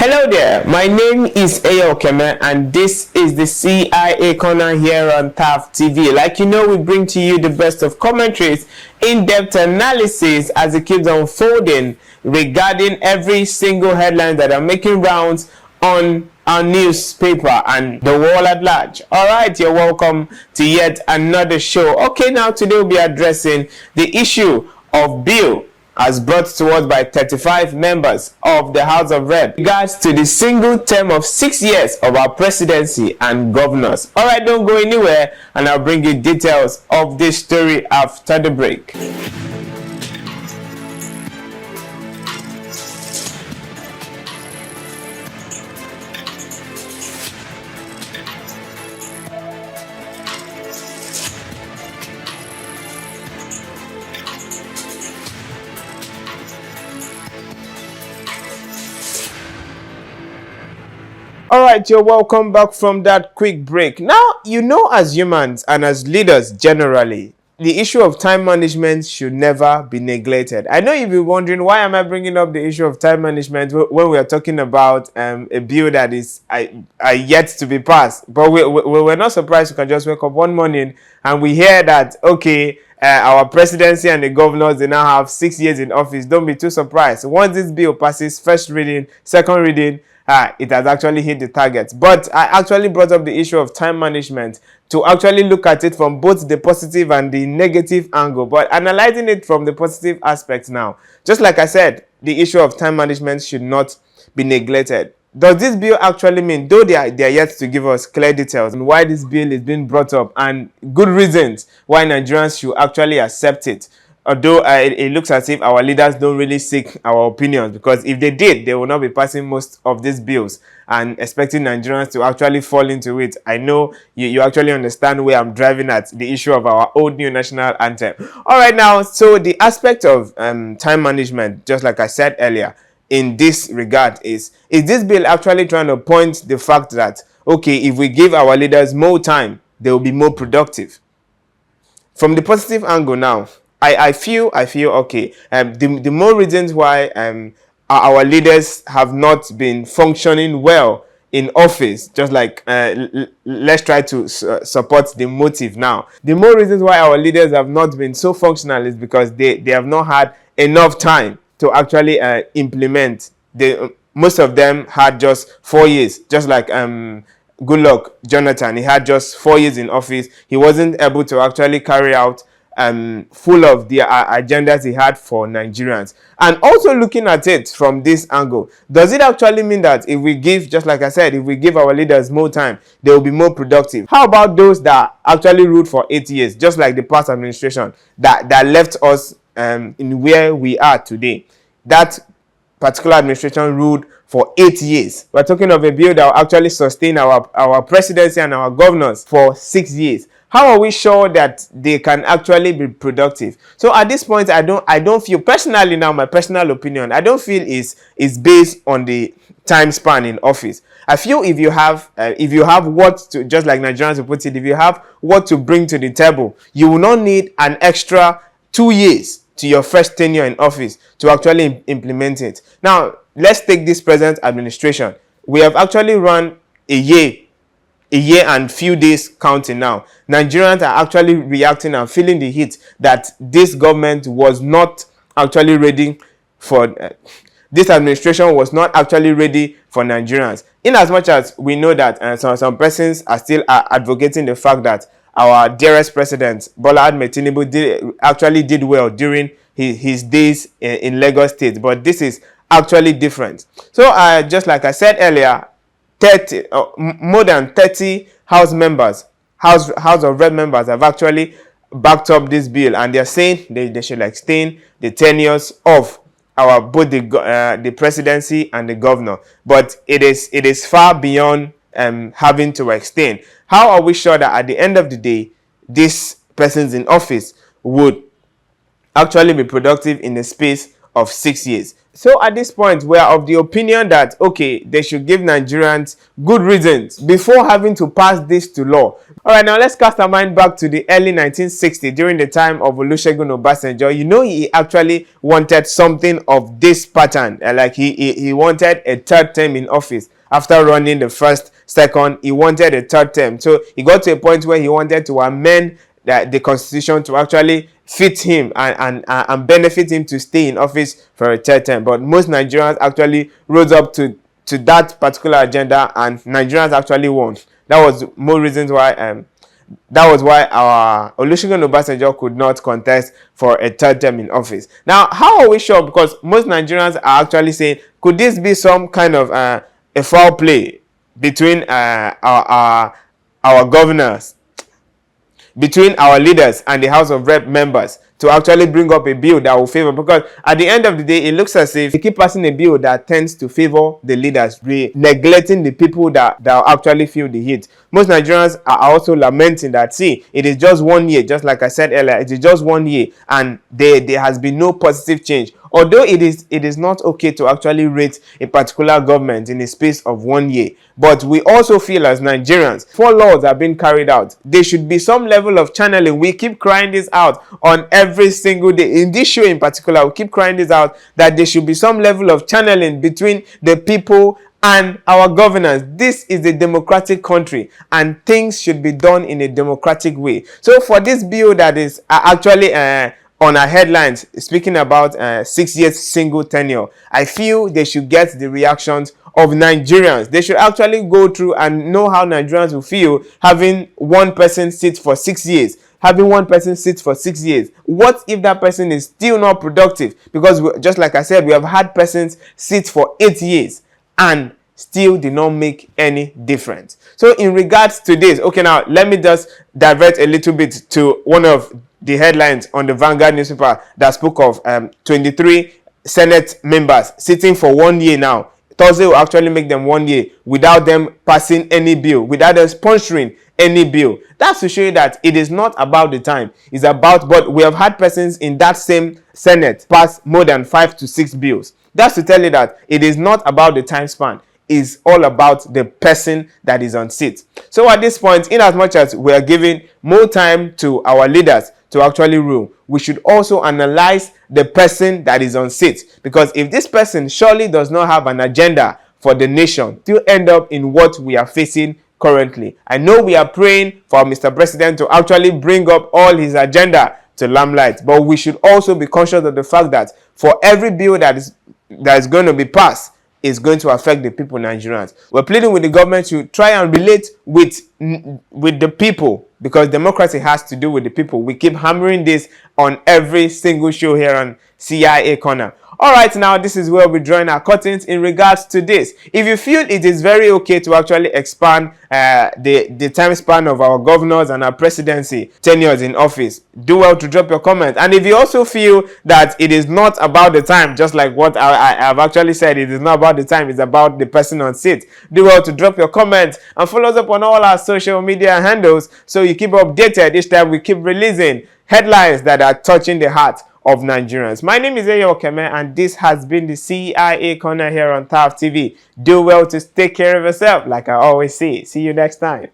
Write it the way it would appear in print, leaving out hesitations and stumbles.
Hello there, my name is Keme, and this is the CIA Corner here on TAF TV. Like you know, we bring to you the best of commentaries, in-depth analysis as it keeps unfolding regarding every single headline that are making rounds on our newspaper and the world at large. Alright, you're welcome to yet another show. Okay, now today we'll be addressing the issue of bill as brought to us by 35 members of the House of Rep regards to the single term of 6 years of our presidency and governors. Alright, don't go anywhere, and I'll bring you details of this story after the break. Alright, you're welcome back from that quick break. Now, you know, as humans and as leaders generally, the issue of time management should never be neglected. I know you'll be wondering, why am I bringing up the issue of time management when we are talking about a bill that is yet to be passed? But we're not surprised. You can just wake up one morning and we hear that, okay, our presidency and the governors, they now have 6 years in office. Don't be too surprised. Once this bill passes first reading, second reading, it has actually hit the target. But I actually brought up the issue of time management to actually look at it from both the positive and the negative angle, but analyzing it from the positive aspect now. Just like I said, the issue of time management should not be neglected. Does this bill actually mean, though they are yet to give us clear details on why this bill is being brought up and good reasons why Nigerians should actually accept it, although it looks as if our leaders don't really seek our opinions, because if they did, they will not be passing most of these bills and expecting Nigerians to actually fall into it. I know you actually understand where I'm driving at, the issue of our old new national anthem. All right, now, so the aspect of time management, just like I said earlier, in this regard is this bill actually trying to point the fact that, okay, if we give our leaders more time, they will be more productive? From the positive angle now, I feel okay. The more reasons why our leaders have not been functioning well in office, just like let's try to support the motive now. The more reasons why our leaders have not been so functional is because they have not had enough time to actually implement. Most of them had just 4 years, just like good luck Jonathan. He had just 4 years in office. He wasn't able to actually carry out full of the agendas he had for Nigerians. And also looking at it from this angle, does it actually mean that if we give, just like I said, if we give our leaders more time, they will be more productive? How about those that actually ruled for 8 years, just like the past administration that left us in where we are today? That particular administration ruled for 8 years. We're talking of a bill that will actually sustain our presidency and our governors for 6 years. How are we sure that they can actually be productive? So at this point, I don't feel, personally now, my personal opinion, I don't feel is based on the time span in office. I feel if you have what to, just like Nigerians put it, if you have what to bring to the table, you will not need an extra 2 years to your first tenure in office to actually implement it. Now, let's take this present administration. We have actually run a year and few days counting now. Nigerians are actually reacting and feeling the heat that this government was not actually ready for, this administration was not actually ready for Nigerians. In as much as we know that some persons are still advocating the fact that our dearest president, Bola Ahmed Tinubu, actually did well during his days in Lagos State. But this is actually different. So just like I said earlier, more than 30 House of Rep members have actually backed up this bill, and they're saying they should extend the tenures of both the presidency and the governor. But it is far beyond having to extend. How are we sure that at the end of the day, these persons in office would actually be productive in the space of 6 years? So at this point, we are of the opinion that, okay, they should give Nigerians good reasons before having to pass this to law. All right, now let's cast our mind back to the early 1960s during the time of Olusegun Obasanjo. You know, he actually wanted something of this pattern. Like he wanted a third term in office. After running the first, second, he wanted a third term. So he got to a point where he wanted to amend the constitution to actually fit him and benefit him to stay in office for a third term. But most Nigerians actually rose up to that particular agenda, and Nigerians actually won. That was more reasons why that was why our Olusegun Obasanjo could not contest for a third term in office. Now, how are we sure? Because most Nigerians are actually saying, could this be some kind of a foul play between our governors, between our leaders and the House of Rep members, to actually bring up a bill that will favor? Because at the end of the day, it looks as if they keep passing a bill that tends to favor the leaders, neglecting the people that actually feel the heat. Most Nigerians are also lamenting that, see, it is just 1 year, just like I said earlier, it is just 1 year, and there has been no positive change. Although it is not okay to actually rate a particular government in a space of 1 year, but we also feel as Nigerians, 4 laws are being carried out. There should be some level of channeling. We keep crying this out on every single day. In this show in particular, we keep crying this out, that there should be some level of channeling between the people and our governance. This is a democratic country, and things should be done in a democratic way. So for this bill that is actually on our headlines, speaking about 6 years single tenure, I feel they should get the reactions of Nigerians. They should actually go through and know how Nigerians will feel having one person sit for 6 years. Having one person sit for 6 years. What if that person is still not productive? Because just like I said, we have had persons sit for 8 years and still did not make any difference. So in regards to this, okay, now let me just divert a little bit to one of the headlines on the Vanguard newspaper that spoke of 23 Senate members sitting for 1 year now. Thursday will actually make them 1 year without them passing any bill, without them sponsoring any bill. That's to show you that it is not about the time. It's about, but we have had persons in that same Senate pass more than 5 to 6 bills. That's to tell you that it is not about the time span. Is all about the person that is on seat. So at this point, in as much as we are giving more time to our leaders to actually rule, we should also analyze the person that is on seat. Because if this person surely does not have an agenda for the nation, to end up in what we are facing currently. I know we are praying for Mr. President to actually bring up all his agenda to limelight, but we should also be conscious of the fact that for every bill that is going to be passed, is going to affect the people, Nigerians. We're pleading with the government to try and relate with the people, because democracy has to do with the people. We keep hammering this on every single show here on CIA Corner. All right, now this is where we join our curtains in regards to this. If you feel it is very okay to actually expand the time span of our governors and our presidency tenures in office, do well to drop your comment. And if you also feel that it is not about the time, just like what I have actually said, it is not about the time, it's about the person on seat, do well to drop your comment and follow us up on all our social media handles so you keep updated each time we keep releasing headlines that are touching the heart of Nigerians. My name is Eyo Keme, and this has been the CIA Corner here on TAF TV. Do well to take care of yourself, like I always say. See you next time.